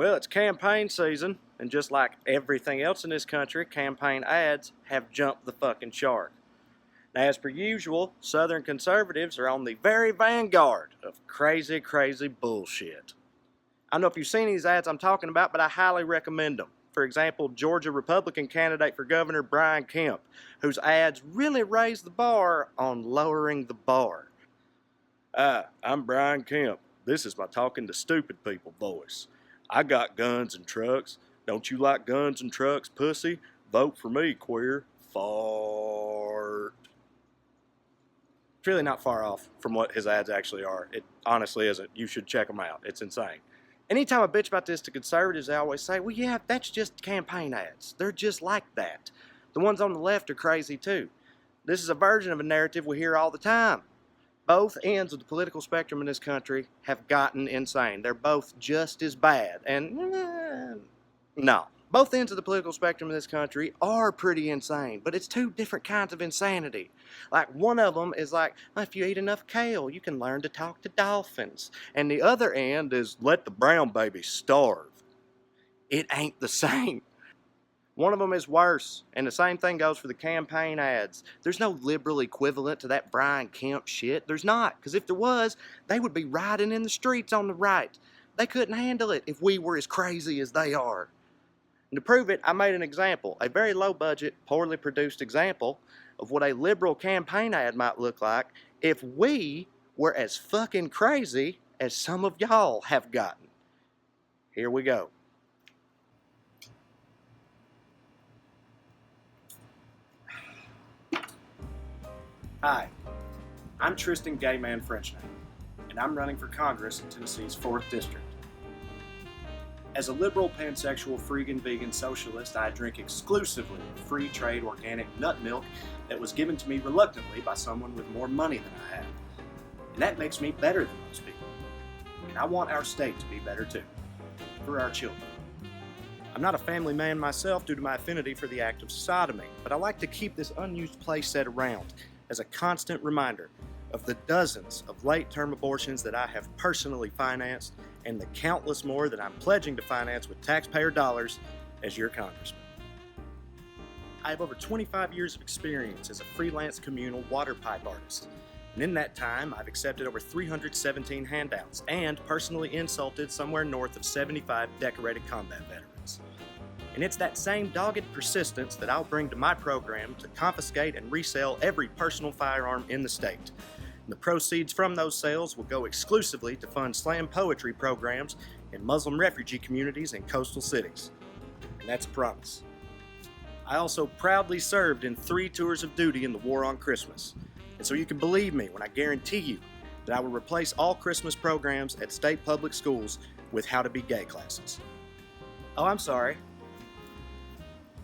Well, it's campaign season, and just like everything else in this country, campaign ads have jumped the fucking shark. Now, as per usual, Southern conservatives are on the very vanguard of crazy, crazy bullshit. I don't know if you've seen these ads I'm talking about, but I highly recommend them. For example, Georgia Republican candidate for governor Brian Kemp, whose ads really raise the bar on lowering the bar. I'm Brian Kemp. This is my talking to stupid people voice. I got guns and trucks. Don't you like guns and trucks, pussy? Vote for me, queer. Fart. It's really not far off from what his ads actually are. It honestly isn't. You should check them out. It's insane. Anytime I bitch about this to conservatives, they always say, well, yeah, that's just campaign ads. They're just like that. The ones on the left are crazy too. This is a version of a narrative we hear all the time. Both ends of the political spectrum in this country have gotten insane. They're both just as bad. And no, both ends of the political spectrum in this country are pretty insane, but it's two different kinds of insanity. Like, one of them is like, if you eat enough kale, you can learn to talk to dolphins. And the other end is, let the brown baby starve. It ain't the same. One of them is worse, and the same thing goes for the campaign ads. There's no liberal equivalent to that Brian Kemp shit. There's not, because if there was, they would be rioting in the streets on the right. They couldn't handle it if we were as crazy as they are. And to prove it, I made an example, a very low-budget, poorly produced example of what a liberal campaign ad might look like if we were as fucking crazy as some of y'all have gotten. Here we go. Hi, I'm Tristan Gay Man Frenchman, and I'm running for Congress in Tennessee's 4th District. As a liberal, pansexual, freegan, vegan socialist, I drink exclusively free trade organic nut milk that was given to me reluctantly by someone with more money than I have. And that makes me better than most people. And I want our state to be better too, for our children. I'm not a family man myself due to my affinity for the act of sodomy, but I like to keep this unused playset around as a constant reminder of the dozens of late-term abortions that I have personally financed and the countless more that I'm pledging to finance with taxpayer dollars as your congressman. I have over 25 years of experience as a freelance communal water pipe artist, and in that time I've accepted over 317 handouts and personally insulted somewhere north of 75 decorated combat veterans. And it's that same dogged persistence that I'll bring to my program to confiscate and resell every personal firearm in the state. And the proceeds from those sales will go exclusively to fund slam poetry programs in Muslim refugee communities in coastal cities. And that's a promise. I also proudly served in 3 tours of duty in the War on Christmas. And so you can believe me when I guarantee you that I will replace all Christmas programs at state public schools with How to Be Gay classes. Oh, I'm sorry.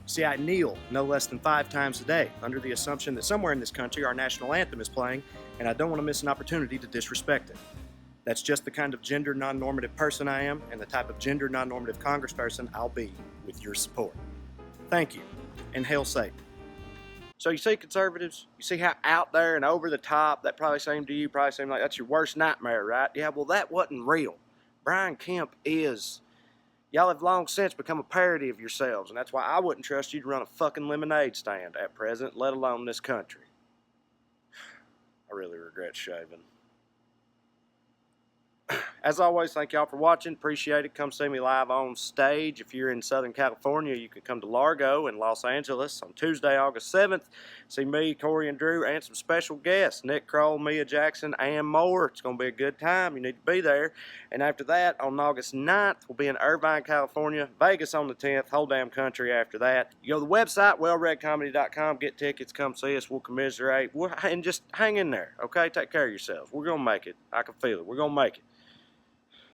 See, I kneel no less than 5 times a day under the assumption that somewhere in this country our national anthem is playing, and I don't want to miss an opportunity to disrespect it. That's just the kind of gender non-normative person I am, and the type of gender non-normative congressperson I'll be with your support. Thank you, and hail Satan. So you see, conservatives, you see how out there and over the top that probably seemed to you, probably seemed like that's your worst nightmare, right? Yeah, well, that wasn't real. Brian Kemp is. Y'all have long since become a parody of yourselves, and that's why I wouldn't trust you to run a fucking lemonade stand at present, let alone this country. I really regret shaving. As always, thank y'all for watching. Appreciate it. Come see me live on stage. If you're in Southern California, you can come to Largo in Los Angeles on Tuesday, August 7th. See me, Corey, and Drew, and some special guests, Nick Kroll, Mia Jackson, and more. It's going to be a good time. You need to be there. And after that, on August 9th, we'll be in Irvine, California, Vegas on the 10th, whole damn country after that. You go to the website, wellreadcomedy.com, get tickets, come see us. We'll commiserate. And just hang in there, okay? Take care of yourselves. We're going to make it. I can feel it. We're going to make it.